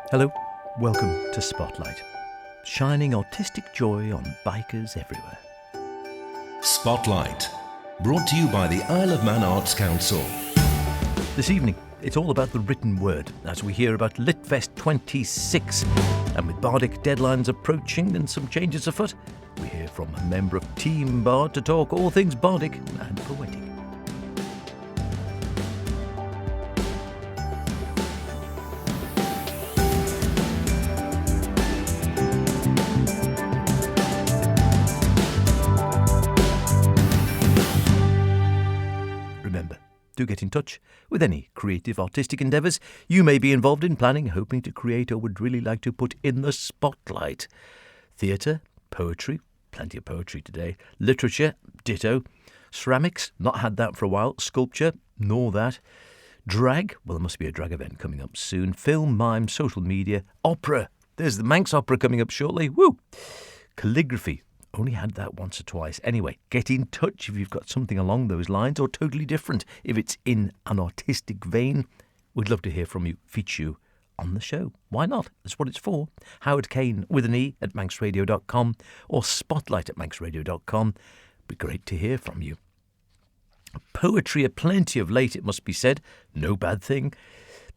Hello, welcome to Spotlight, shining artistic joy on bikers everywhere. Spotlight, brought to you by the Isle of Man Arts Council. This evening, it's all about the written word as we hear about LitFest 26. And with bardic deadlines approaching and some changes afoot, we hear from a member of Team Bard to talk all things bardic and poetic. Remember, do get in touch with any creative artistic endeavours you may be involved in planning, hoping to create, or would really like to put in the spotlight. Theatre, poetry, plenty of poetry today, literature, ditto, ceramics, not had that for a while, sculpture, nor that, drag, well there must be a drag event coming up soon, film, mime, social media, opera, there's the Manx opera coming up shortly, woo, calligraphy, only had that once or twice. Anyway, get in touch if you've got something along those lines or totally different. If it's in an artistic vein, we'd love to hear from you, feature you on the show. Why not? That's what it's for. Howard Kane with an E at manxradio.com or spotlight at manxradio.com. Be great to hear from you. Poetry aplenty of late, it must be said. No bad thing.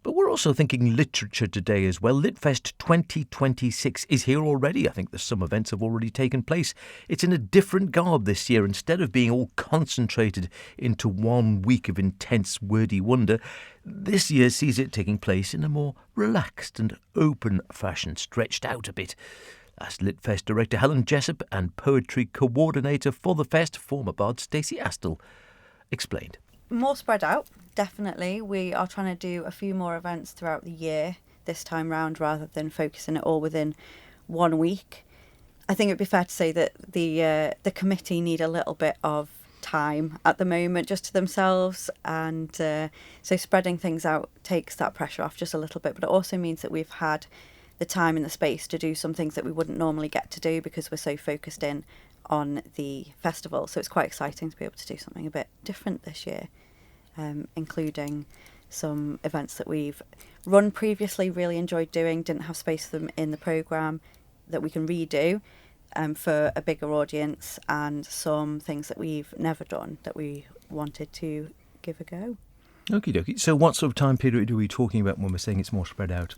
But we're also thinking literature today as well. LitFest 2026 is here already. I think some events have already taken place. It's in a different garb this year. Instead of being all concentrated into 1 week of intense wordy wonder, this year sees it taking place in a more relaxed and open fashion, stretched out a bit. As LitFest director Helen Jessup and poetry coordinator for the fest, former bard Stacey Astle, explained. More spread out, definitely. We are trying to do a few more events throughout the year this time round rather than focusing it all within 1 week. I think it'd be fair to say that the committee need a little bit of time at the moment just to themselves, and so spreading things out takes that pressure off just a little bit, but it also means that we've had the time and the space to do some things that we wouldn't normally get to do because we're so focused in on the festival. So it's quite exciting to be able to do something a bit different this year, including some events that we've run previously, really enjoyed doing, didn't have space for them in the programme, that we can redo for a bigger audience, and some things that we've never done that we wanted to give a go. Okie dokie. So what sort of time period are we talking about when we're saying it's more spread out?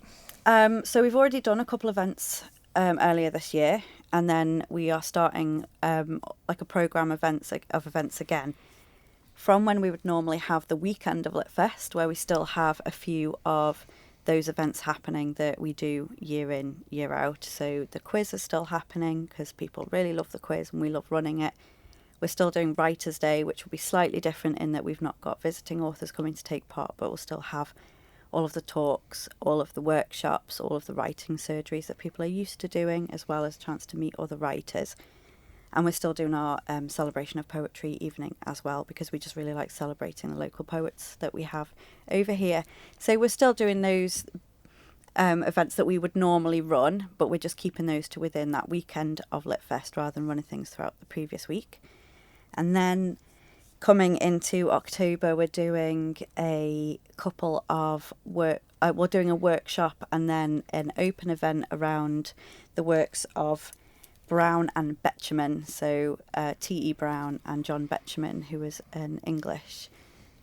So we've already done a couple of events earlier this year, and then we are starting like a programme of events again from when we would normally have the weekend of LitFest, where we still have a few of those events happening that we do year in, year out. So the quiz is still happening because people really love the quiz and we love running it. We're still doing Writers' Day, which will be slightly different in that we've not got visiting authors coming to take part, but we'll still have all of the talks, all of the workshops, all of the writing surgeries that people are used to doing, as well as a chance to meet other writers. And we're still doing our celebration of poetry evening as well, because we just really like celebrating the local poets that we have over here. So we're still doing those events that we would normally run, but we're just keeping those to within that weekend of LitFest rather than running things throughout the previous week. And then coming into October, we're doing a couple of we're doing a workshop and then an open event around the works of Brown and Betjeman. So T.E. Brown and John Betjeman, who was an English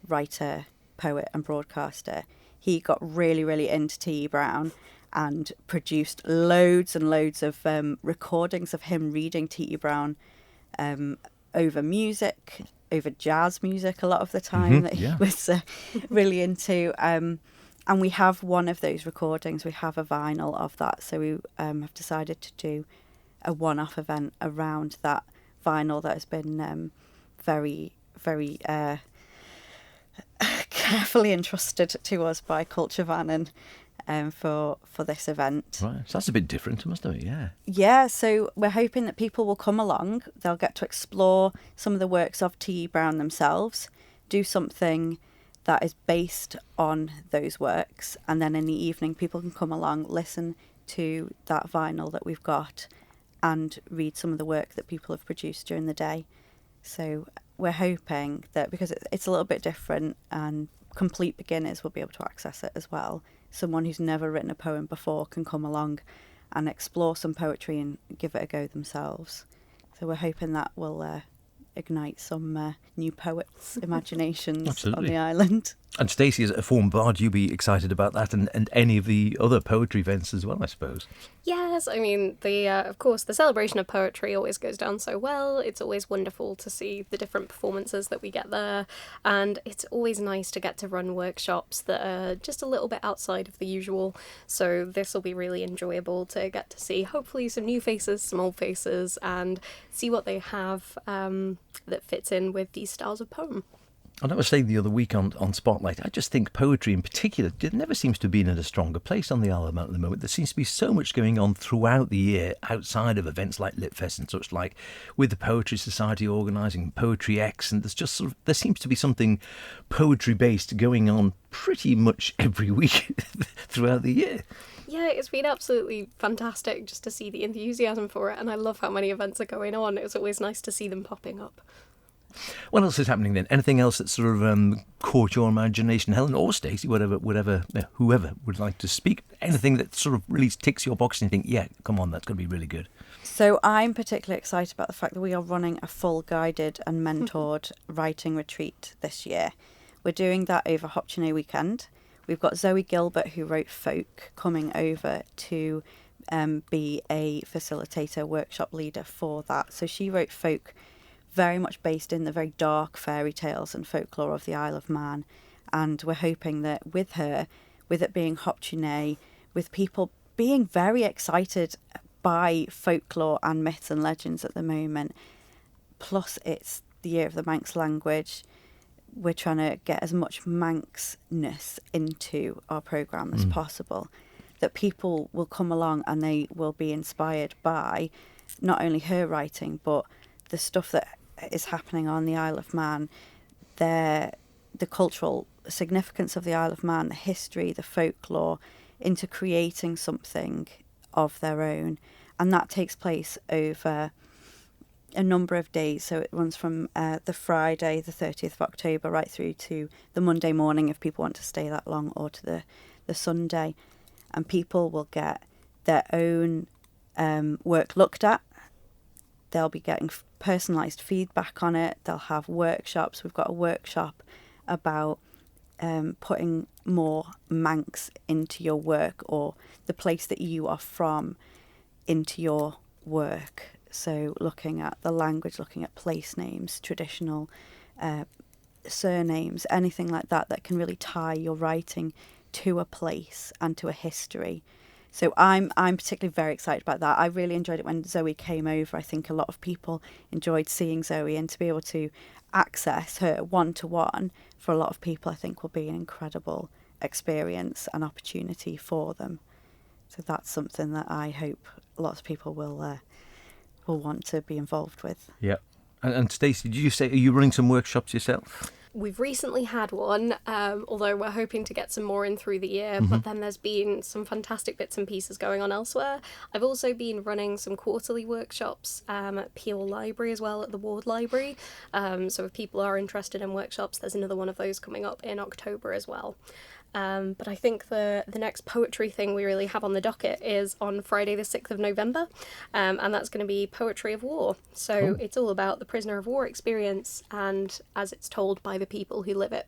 writer, poet and broadcaster. He got really, really into T.E. Brown and produced loads and loads of recordings of him reading T.E. Brown over music, over jazz music a lot of the time that he was really into. And we have one of those recordings. We have a vinyl of that. So we have decided to do a one-off event around that vinyl that has been very, very carefully entrusted to us by Culture Van and for this event. Right, so that's a bit different, must it? Yeah. Yeah, so we're hoping that people will come along. They'll get to explore some of the works of T.E. Brown themselves, do something that is based on those works, and then in the evening people can come along, listen to that vinyl that we've got, and read some of the work that people have produced during the day. So we're hoping that because it's a little bit different and complete beginners will be able to access it as well, someone who's never written a poem before can come along and explore some poetry and give it a go themselves. So we're hoping that will ignite some new poets' imaginations on Absolutely. the island. And Stacey, as a former bard, you'd be excited about that and any of the other poetry events as well, I suppose. Yes, I mean, of course, the celebration of poetry always goes down so well. It's always wonderful to see the different performances that we get there, and it's always nice to get to run workshops that are just a little bit outside of the usual. So this will be really enjoyable to get to see, hopefully, some new faces, some old faces, and see what they have that fits in with these styles of poem. And I was saying the other week on Spotlight, I just think poetry in particular, it never seems to be in a stronger place on the Isle of Man at the moment. There seems to be so much going on throughout the year outside of events like LitFest and such like, with the Poetry Society organising Poetry X, and there's just there seems to be something poetry-based going on pretty much every week throughout the year. Yeah, it's been absolutely fantastic just to see the enthusiasm for it, and I love how many events are going on. It's always nice to see them popping up. What else is happening then? Anything else that sort of caught your imagination, Helen or Stacey, whoever would like to speak? Anything that sort of really ticks your box and you think, yeah, come on, that's going to be really good. So I'm particularly excited about the fact that we are running a full guided and mentored writing retreat this year. We're doing that over Hopchinay weekend. We've got Zoe Gilbert, who wrote Folk, coming over to be a facilitator, workshop leader for that. So she wrote Folk very much based in the very dark fairy tales and folklore of the Isle of Man. And we're hoping that with her, with it being Hopchinay, with people being very excited by folklore and myths and legends at the moment, plus it's the year of the Manx language, we're trying to get as much Manxness into our programme as possible, that people will come along and they will be inspired by not only her writing, but the stuff that is happening on the Isle of Man, the cultural significance of the Isle of Man, the history, the folklore, into creating something of their own. And that takes place over a number of days. So it runs from the Friday, the 30th of October, right through to the Monday morning, if people want to stay that long, or to the Sunday. And people will get their own work looked at. They'll be getting personalised feedback on it. They'll have workshops. We've got a workshop about putting more Manx into your work, or the place that you are from into your work. So looking at the language, looking at place names, traditional surnames, anything like that can really tie your writing to a place and to a history. So I'm particularly very excited about that. I really enjoyed it when Zoe came over. I think a lot of people enjoyed seeing Zoe, and to be able to access her one-to-one for a lot of people, I think will be an incredible experience and opportunity for them. So that's something that I hope lots of people will want to be involved with. Yeah. And Stacey, did you say, are you running some workshops yourself? We've recently had one, although we're hoping to get some more in through the year, but then there's been some fantastic bits and pieces going on elsewhere. I've also been running some quarterly workshops at Peel Library as well, at the Ward Library. So if people are interested in workshops, there's another one of those coming up in October as well. But I think the next poetry thing we really have on the docket is on Friday the 6th of November, and that's going to be Poetry of War. So it's all about the prisoner of war experience, and as it's told by the people who live it.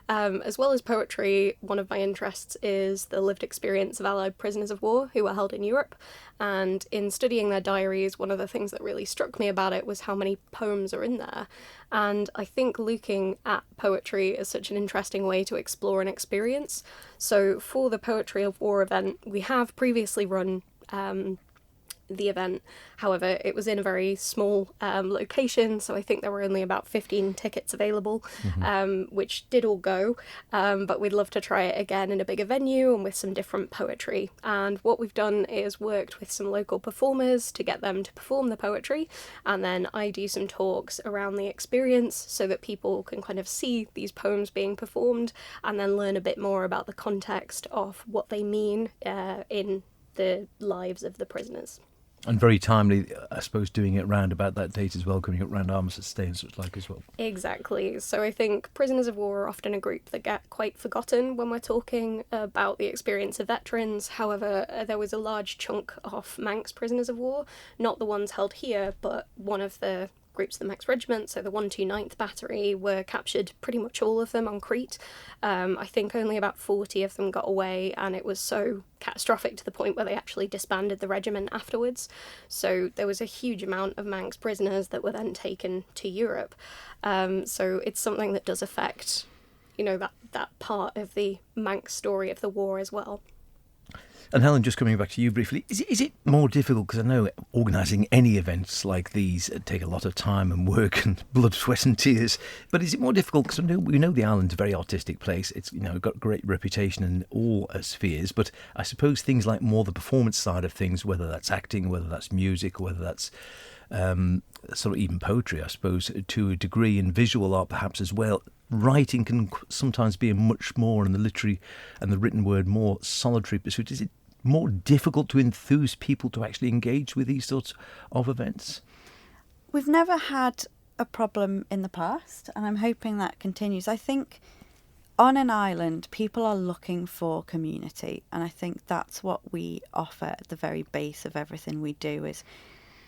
As well as poetry, one of my interests is the lived experience of Allied prisoners of war who were held in Europe. And in studying their diaries, one of the things that really struck me about it was how many poems are in there. And I think looking at poetry is such an interesting way to explore an experience. So for the Poetry of War event, we have previously run the event. However, it was in a very small location, so I think there were only about 15 tickets available, which did all go, but we'd love to try it again in a bigger venue and with some different poetry. And what we've done is worked with some local performers to get them to perform the poetry, and then I do some talks around the experience so that people can kind of see these poems being performed and then learn a bit more about the context of what they mean in the lives of the prisoners. And very timely, I suppose, doing it round about that date as well, coming up round Armistice Day and such like as well. Exactly. So I think prisoners of war are often a group that get quite forgotten when we're talking about the experience of veterans. However, there was a large chunk of Manx prisoners of war, not the ones held here, but one of the groups of the Manx Regiment, so the 129th Battery, were captured, pretty much all of them, on Crete. I think only about 40 of them got away, and it was so catastrophic to the point where they actually disbanded the regiment afterwards. So there was a huge amount of Manx prisoners that were then taken to Europe. So it's something that does affect, that part of the Manx story of the war as well. And Helen, just coming back to you briefly, is it more difficult, because I know organising any events like these take a lot of time and work and blood, sweat and tears, but is it more difficult, because we know the island's a very artistic place, it's got a great reputation in all spheres, but I suppose things like more the performance side of things, whether that's acting, whether that's music, whether that's sort of even poetry, I suppose, to a degree, and visual art perhaps as well, writing can sometimes be a much more, in the literary and the written word, more solitary pursuit. Is it more difficult to enthuse people to actually engage with these sorts of events? We've never had a problem in the past, and I'm hoping that continues. I think on an island, people are looking for community, and I think that's what we offer at the very base of everything we do is,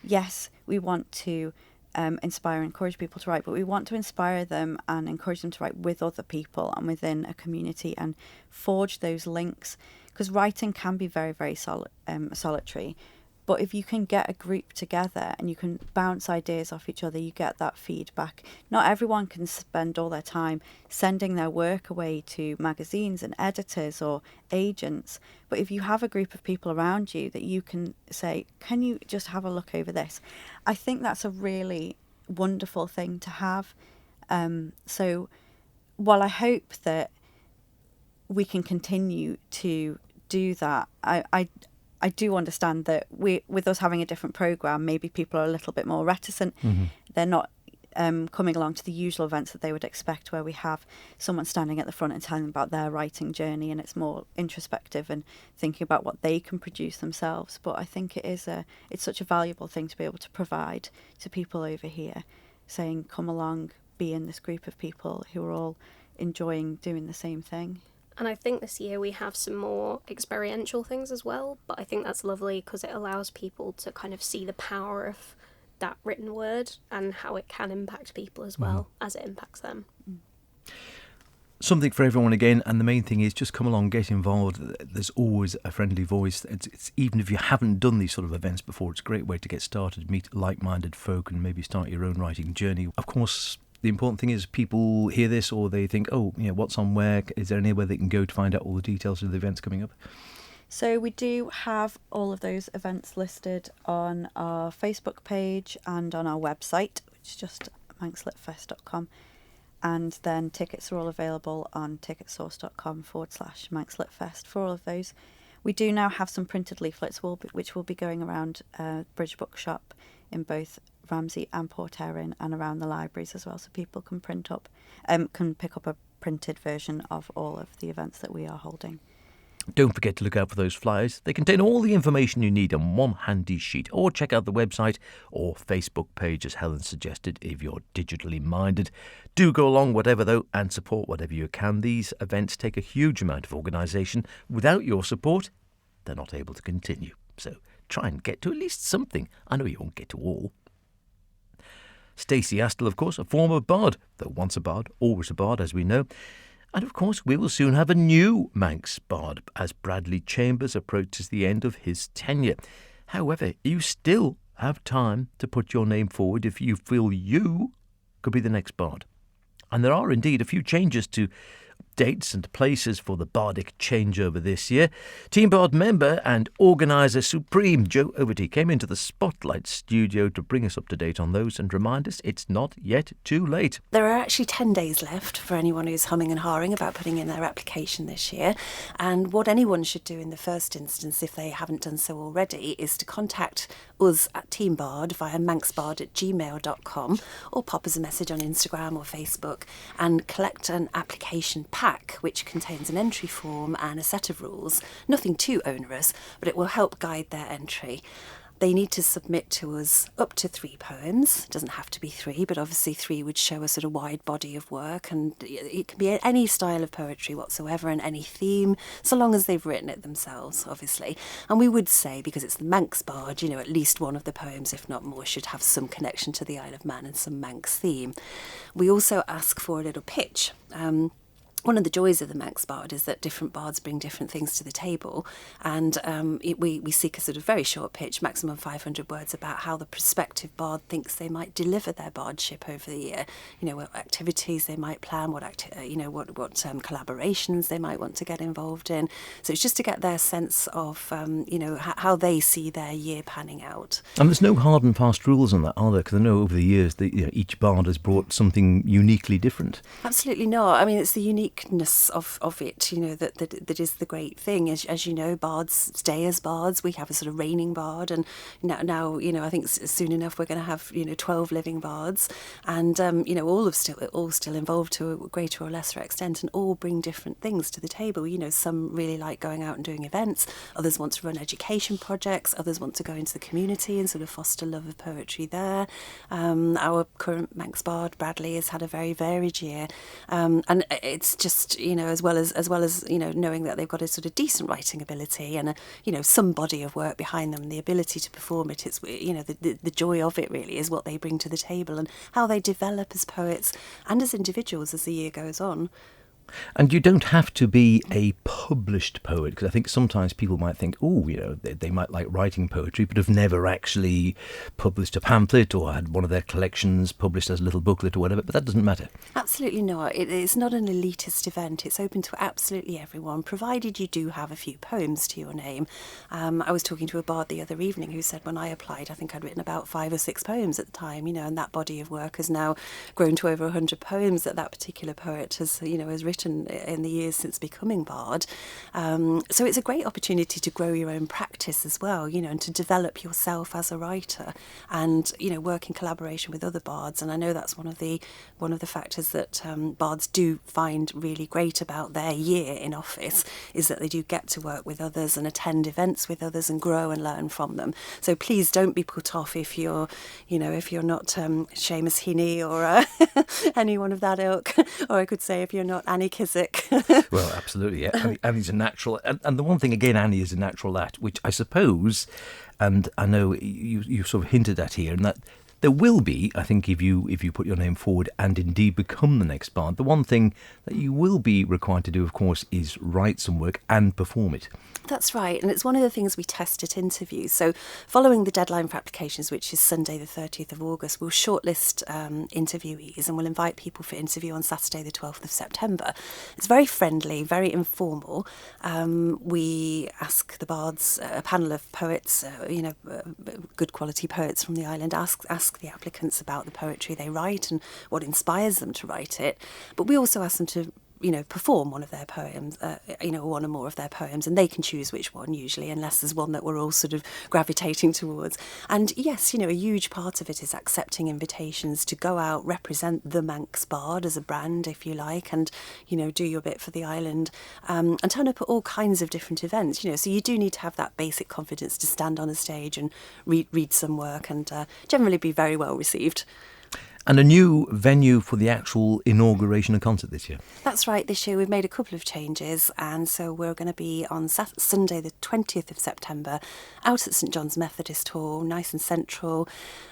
yes, we want to inspire and encourage people to write, but we want to inspire them and encourage them to write with other people and within a community and forge those links, because writing can be very, very solitary. But if you can get a group together and you can bounce ideas off each other, you get that feedback. Not everyone can spend all their time sending their work away to magazines and editors or agents. But if you have a group of people around you that you can say, can you just have a look over this? I think that's a really wonderful thing to have. So while I hope that we can continue to do that, I do understand that with us having a different programme, maybe people are a little bit more reticent. Mm-hmm. They're not coming along to the usual events that they would expect, where we have someone standing at the front and telling them about their writing journey, and it's more introspective and thinking about what they can produce themselves. But I think it's such a valuable thing to be able to provide to people over here, saying, come along, be in this group of people who are all enjoying doing the same thing. And I think this year we have some more experiential things as well, but I think that's lovely because it allows people to kind of see the power of that written word and how it can impact people as well as it impacts them. Something for everyone again, and the main thing is just come along, get involved. There's always a friendly voice. It's even if you haven't done these sort of events before, it's a great way to get started, meet like-minded folk and maybe start your own writing journey. Of course, the important thing is people hear this or they think, what's on where? Is there anywhere they can go to find out all the details of the events coming up? So we do have all of those events listed on our Facebook page and on our website, which is just manxlitfest.com. And then tickets are all available on ticketsource.com/manxlitfest for all of those. We do now have some printed leaflets which will be going around Bridge Bookshop in both Ramsey and Port Erin and around the libraries as well, so people can pick up a printed version of all of the events that we are holding. Don't forget to look out for those flyers. They contain all the information you need on one handy sheet, or check out the website or Facebook page as Helen suggested if you're digitally minded. Do go along whatever though and support whatever you can. These events take a huge amount of organisation. Without your support, they're not able to continue. So try and get to at least something. I know you won't get to all. Stacey Astle, of course, a former bard, though once a bard, always a bard, as we know. And of course, we will soon have a new Manx bard as Bradley Chambers approaches the end of his tenure. However, you still have time to put your name forward if you feel you could be the next bard. And there are indeed a few changes to dates and places for the bardic changeover this year. Team Bard member and organiser supreme Jo Overty came into the Spotlight studio to bring us up to date on those and remind us it's not yet too late. There are actually 10 days left for anyone who's humming and hawing about putting in their application this year. And what anyone should do in the first instance, if they haven't done so already, is to contact us at Team Bard via manxbard@gmail.com or pop us a message on Instagram or Facebook and collect an application pack which contains an entry form and a set of rules. Nothing too onerous, but it will help guide their entry. they need to submit to us up to 3 poems. It doesn't have to be 3, but obviously 3 would show a sort of wide body of work, and it can be any style of poetry whatsoever and any theme, so long as they've written it themselves, obviously. And we would say, because it's the Manx Bard, at least one of the poems, if not more, should have some connection to the Isle of Man and some Manx theme. We also ask for a little pitch. One of the joys of the Manx Bard is that different bards bring different things to the table, and we seek a sort of very short pitch, maximum 500 words, about how the prospective bard thinks they might deliver their bardship over the year. What activities they might plan, what collaborations they might want to get involved in. So it's just to get their sense of how they see their year panning out. And there's no hard and fast rules on that, are there? Because I know over the years that each bard has brought something uniquely different. Absolutely not. I mean, it's the uniqueness of it, that is the great thing. As you know, bards stay as bards. We have a sort of reigning bard, and now I think soon enough we're going to have 12 living bards, and all still involved to a greater or lesser extent, and all bring different things to the table. Some really like going out and doing events. Others want to run education projects. Others want to go into the community and sort of foster love of poetry there. Our current Manx bard, Bradley, has had a very varied year, and it's just as well as knowing that they've got a sort of decent writing ability and some body of work behind them, and the ability to perform it. It's the joy of it really is what they bring to the table and how they develop as poets and as individuals as the year goes on. And you don't have to be a published poet, because I think sometimes people might think, they might like writing poetry, but have never actually published a pamphlet or had one of their collections published as a little booklet or whatever, but that doesn't matter. Absolutely not. It's not an elitist event. It's open to absolutely everyone, provided you do have a few poems to your name. I was talking to a bard the other evening who said when I applied, I think I'd written about 5 or 6 poems at the time, and that body of work has now grown to over 100 poems that particular poet has written in the years since becoming bard. So it's a great opportunity to grow your own practice as well, and to develop yourself as a writer, and work in collaboration with other bards. And I know that's one of the factors that bards do find really great about their year in office, is that they do get to work with others and attend events with others and grow and learn from them. So please don't be put off if you're not Seamus Heaney or anyone of that ilk, or I could say if you're not Annie Kissack. Well, absolutely, yeah. Annie's a natural. And the one thing, again, Annie is a natural at, which I suppose, and I know you sort of hinted at here, and that there will be, I think, if you put your name forward and indeed become the next bard, the one thing that you will be required to do, of course, is write some work and perform it. That's right, and it's one of the things we test at interviews. So following the deadline for applications, which is Sunday the 30th of August, we'll shortlist interviewees, and we'll invite people for interview on Saturday the 12th of September. It's very friendly, very informal. We ask the bards, a panel of poets, good quality poets from the island, ask the applicants about the poetry they write and what inspires them to write it. But we also ask them to perform one of their poems, one or more of their poems, and they can choose which one usually, unless there's one that we're all sort of gravitating towards. And yes, a huge part of it is accepting invitations to go out, represent the Manx Bard as a brand, if you like, and, do your bit for the island, and turn up at all kinds of different events, so you do need to have that basic confidence to stand on a stage and read some work and generally be very well received. And a new venue for the actual inauguration and concert this year. That's right, this year we've made a couple of changes, and so we're going to be on Sunday the 20th of September out at St John's Methodist Hall, nice and central.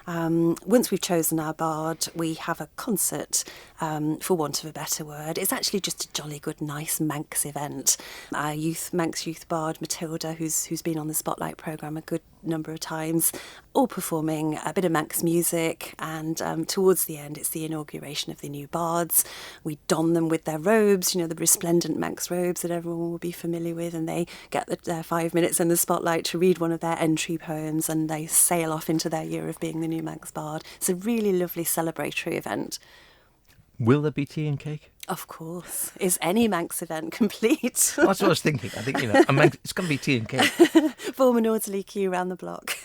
Once we've chosen our bard, we have a concert, for want of a better word. It's actually just a jolly good, nice Manx event. Our Manx youth bard, Matilda, who's been on the Spotlight programme a good number of times, all performing a bit of Manx music, and towards the end it's the inauguration of the new bards. We don them with their robes, the resplendent Manx robes that everyone will be familiar with, and they get their 5 minutes in the spotlight to read one of their entry poems, and they sail off into their year of being the new Manx bard. It's a really lovely celebratory event. Will there be tea and cake? Of course. Is any Manx event complete? That's what I was thinking. I think, it's going to be tea and cake. Form an orderly queue around the block.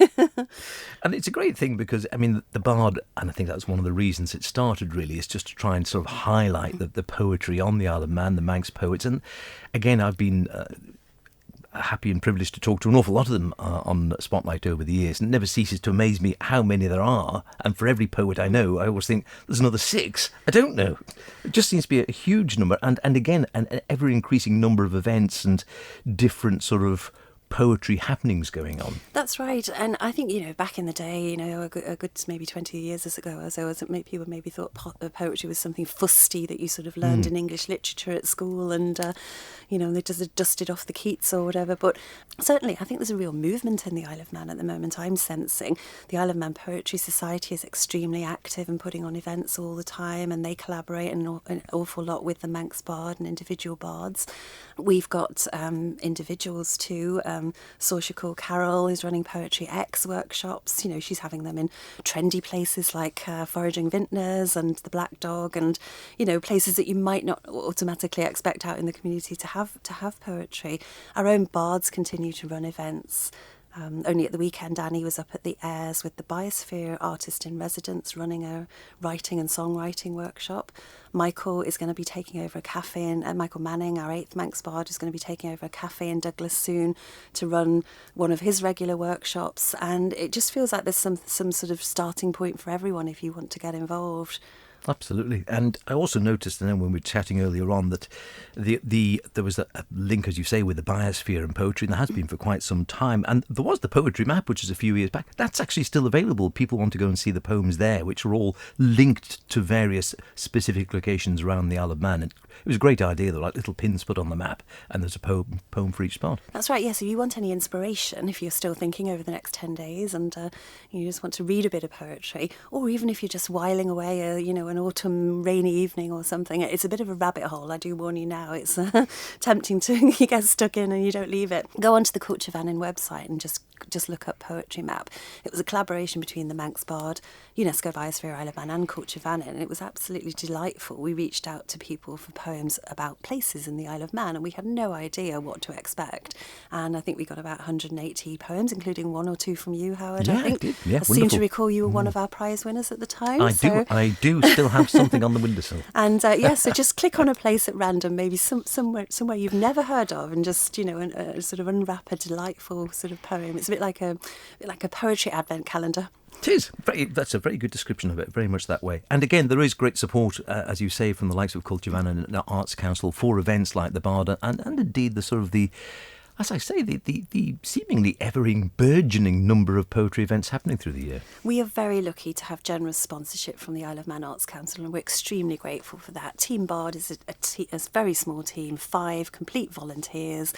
And it's a great thing because, the Bard, and I think that's one of the reasons it started really, is just to try and sort of highlight the poetry on the Isle of Man, the Manx poets. And again, I've been happy and privileged to talk to an awful lot of them on Spotlight over the years, and it never ceases to amaze me how many there are. And for every poet I know, I always think there's another 6. I don't know. It just seems to be a huge number, and again, an ever-increasing number of events and different sort of poetry happenings going on. That's right. And I think, back in the day, a good maybe 20 years ago or so, people maybe thought poetry was something fusty that you sort of learned in English literature at school, and they just dusted off the Keats or whatever. But certainly I think there's a real movement in the Isle of Man at the moment. I'm sensing the Isle of Man Poetry Society is extremely active and putting on events all the time, and they collaborate an awful lot with the Manx Bard and individual bards. We've got individuals too. Saoirse Cool Carroll is running Poetry X workshops. She's having them in trendy places like Foraging Vintners and the Black Dog, and places that you might not automatically expect out in the community to have poetry. Our own bards continue to run events. Only at the weekend, Annie was up at the Airs with the Biosphere artist in residence running a writing and songwriting workshop. Michael is going to be taking over a cafe Michael Manning, our 8th Manx Bard, is going to be taking over a cafe in Douglas soon to run one of his regular workshops. And it just feels like there's some sort of starting point for everyone if you want to get involved. Absolutely. And I also noticed, and then when we were chatting earlier on, that there was a link, as you say, with the biosphere and poetry, and there has been for quite some time. And there was the poetry map, which is a few years back. That's actually still available. People want to go and see the poems there, which are all linked to various specific locations around the Isle of Man. And it was a great idea, though, like little pins put on the map, and there's a poem for each spot. That's right, yes. If you want any inspiration, if you're still thinking over the next 10 days and you just want to read a bit of poetry, or even if you're just whiling away an autumn rainy evening or something, it's a bit of a rabbit hole, I do warn you now. It's tempting to you get stuck in and you don't leave it. Go onto the Culture Vannin website and just look up Poetry Map. It was a collaboration between the Manx Bard, UNESCO Biosphere Isle of Man and Culture Vannin, and it was absolutely delightful. We reached out to people for poems about places in the Isle of Man, and we had no idea what to expect. And I think we got about 180 poems, including 1 or 2 from you, Howard. Yeah, I think. I did. Yeah, I seem to recall you were one of our prize winners at the time. I do still have something on the windowsill. And so just click on a place at random, maybe somewhere you've never heard of, and just sort of unwrap a delightful sort of poem. It's a bit like a poetry advent calendar. It is. That's a very good description of it, very much that way. And again, there is great support, as you say, from the likes of Culture Vannin and Arts Council for events like the Bard, and indeed the sort of as I say, the seemingly burgeoning number of poetry events happening through the year. We are very lucky to have generous sponsorship from the Isle of Man Arts Council, and we're extremely grateful for that. Team Bard is a very small team, 5 complete volunteers.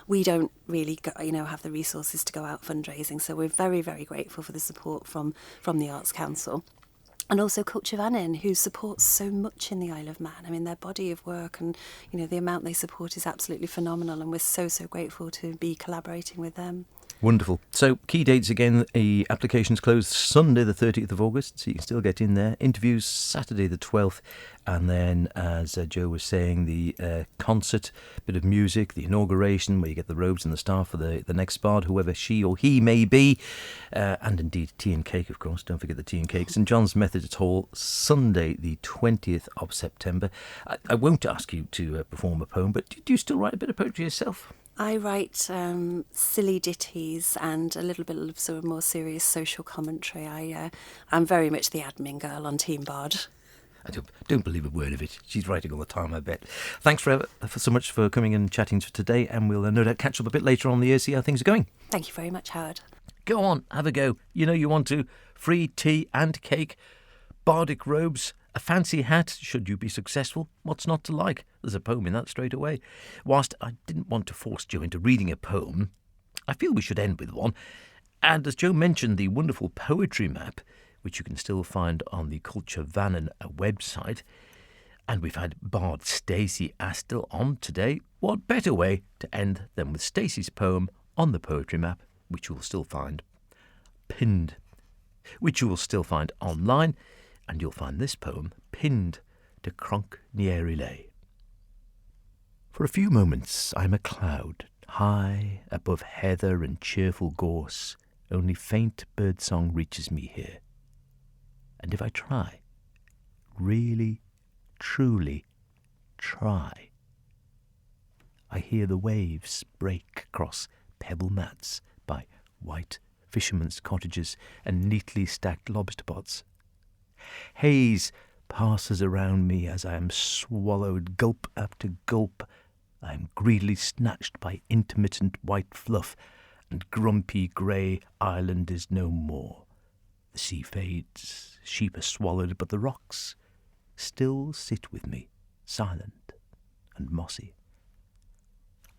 We don't really have the resources to go out fundraising, so we're very, very grateful for the support from the Arts Council. And also Culture Vannin, who supports so much in the Isle of Man. I mean, their body of work and, the amount they support is absolutely phenomenal, and we're so, so grateful to be collaborating with them. Wonderful. So, key dates again, the applications closed Sunday the 30th of August, so you can still get in there. Interviews Saturday the 12th, and then, as Jo was saying, the concert, bit of music, the inauguration, where you get the robes and the staff for the next bard, whoever she or he may be, and indeed tea and cake, of course, don't forget the tea and cake. St John's Methodist Hall, Sunday the 20th of September. I won't ask you to perform a poem, but do you still write a bit of poetry yourself? I write silly ditties and a little bit of sort of more serious social commentary. I'm very much the admin girl on Team Bard. I don't believe a word of it. She's writing all the time, I bet. Thanks for so much for coming and chatting for today, and we'll no doubt catch up a bit later on in the year, see how things are going. Thank you very much, Howard. Go on, have a go. You know you want to. Free tea and cake, bardic robes, a fancy hat, should you be successful. What's not to like? There's a poem in that straight away. Whilst I didn't want to force Jo into reading a poem, I feel we should end with one. And as Jo mentioned, the wonderful poetry map, which you can still find on the Culture Vannin website. And we've had Bard Stacey Astle on today. What better way to end than with Stacey's poem on the poetry map, which you will still find pinned, which you will still find online, and you'll find this poem pinned to Cronk Nieri Lay. For a few moments I'm a cloud, high above heather and cheerful gorse. Only faint birdsong reaches me here. And if I try, really, truly try, I hear the waves break across pebble mats by white fishermen's cottages and neatly stacked lobster pots. Haze passes around me as I am swallowed gulp after gulp. I am greedily snatched by intermittent white fluff, and grumpy grey island is no more. The sea fades, sheep are swallowed, but the rocks still sit with me, silent and mossy.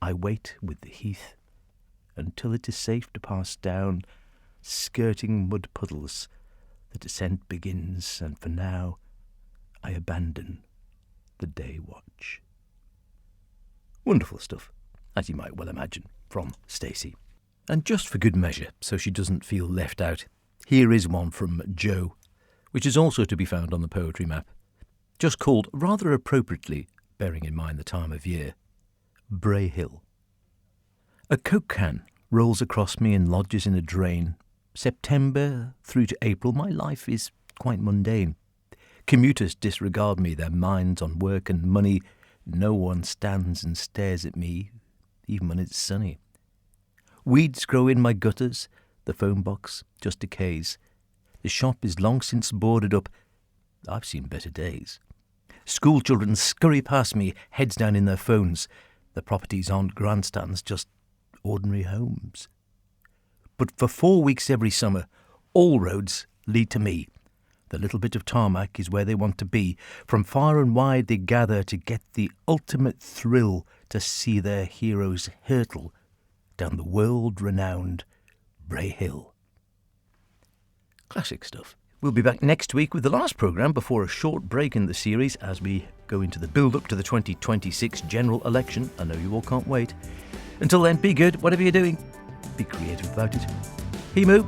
I wait with the heath until it is safe to pass down, skirting mud puddles. The descent begins, and for now I abandon the day watch. Wonderful stuff, as you might well imagine, from Stacey. And just for good measure, so she doesn't feel left out, here is one from Jo, which is also to be found on the poetry map, just called, rather appropriately, bearing in mind the time of year, Bray Hill. A Coke can rolls across me and lodges in a drain. September through to April, my life is quite mundane. Commuters disregard me, their minds on work and money. No one stands and stares at me, even when it's sunny. Weeds grow in my gutters, the phone box just decays. The shop is long since boarded up. I've seen better days. School children scurry past me, heads down in their phones. The properties aren't grandstands, just ordinary homes. But for 4 weeks every summer, all roads lead to me. The little bit of tarmac is where they want to be. From far and wide they gather to get the ultimate thrill to see their heroes hurtle down the world-renowned Bray Hill. Classic stuff. We'll be back next week with the last programme before a short break in the series as we go into the build-up to the 2026 general election. I know you all can't wait. Until then, be good, whatever you're doing. Be creative about it. Himu.